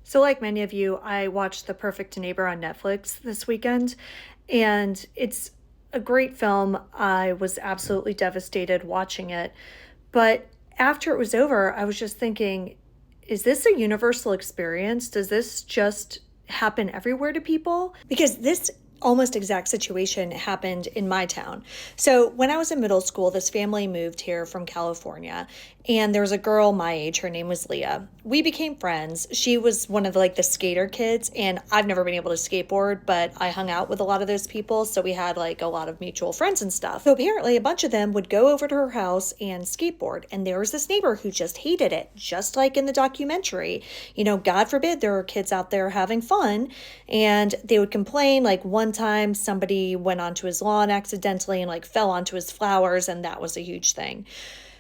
So, like many of you, I watched The Perfect Neighbor on Netflix this weekend, and it's a great film. I was absolutely devastated watching it. But after it was over, I was just thinking, is this a universal experience? Does this just happen everywhere to people? Because this almost exact situation happened in my town. So, when I was in middle school, this family moved here from California, and there was a girl my age. Her name was Leah. We became friends. She was one of the skater kids, and I've never been able to skateboard, but I hung out with a lot of those people, so we had like a lot of mutual friends and stuff. So apparently a bunch of them would go over to her house and skateboard, and there was this neighbor who just hated it, just like in the documentary. God forbid there were kids out there having fun, and they would complain. Like one time somebody went onto his lawn accidentally and like fell onto his flowers, and that was a huge thing.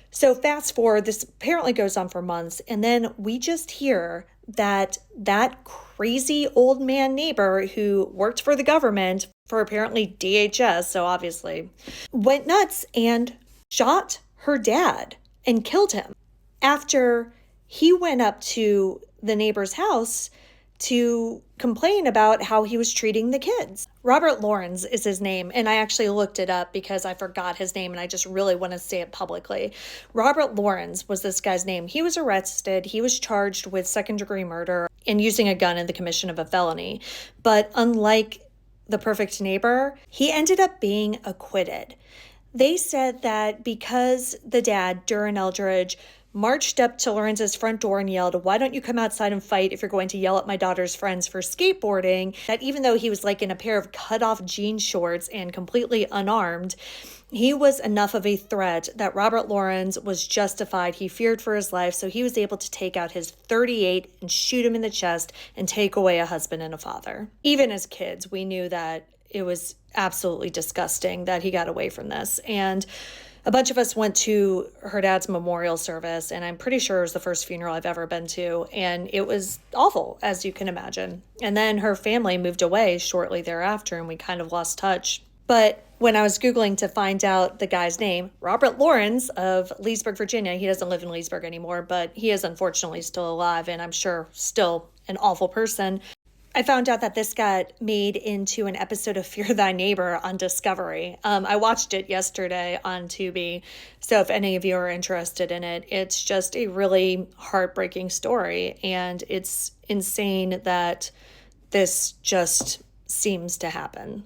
So fast forward, this apparently goes on for months, and then we just hear that that crazy old man neighbor who worked for the government for apparently DHS, so obviously, went nuts and shot her dad and killed him after he went up to the neighbor's house to complain about how he was treating the kids. Robert Lawrence is his name, and I actually looked it up because I forgot his name and I just really want to say it publicly. Robert Lawrence was this guy's name. He was arrested. He was charged with second-degree murder and using a gun in the commission of a felony. But unlike the perfect neighbor, he ended up being acquitted. They said that because the dad, Duran Eldridge, marched up to Lawrence's front door and yelled, "Why don't you come outside and fight if you're going to yell at my daughter's friends for skateboarding?" That even though he was like in a pair of cut-off jean shorts and completely unarmed, he was enough of a threat that Robert Lawrence was justified. He feared for his life, so he was able to take out his .38 and shoot him in the chest and take away a husband and a father. Even as kids, we knew that it was absolutely disgusting that he got away from this. And a bunch of us went to her dad's memorial service, and I'm pretty sure it was the first funeral I've ever been to, and it was awful, as you can imagine. And then her family moved away shortly thereafter, and we kind of lost touch. But when I was Googling to find out the guy's name, Robert Lawrence of Leesburg, Virginia, he doesn't live in Leesburg anymore, but he is unfortunately still alive, and I'm sure still an awful person. I found out that this got made into an episode of Fear Thy Neighbor on Discovery. I watched it yesterday on Tubi, so if any of you are interested in it, it's just a really heartbreaking story, and it's insane that this just seems to happen.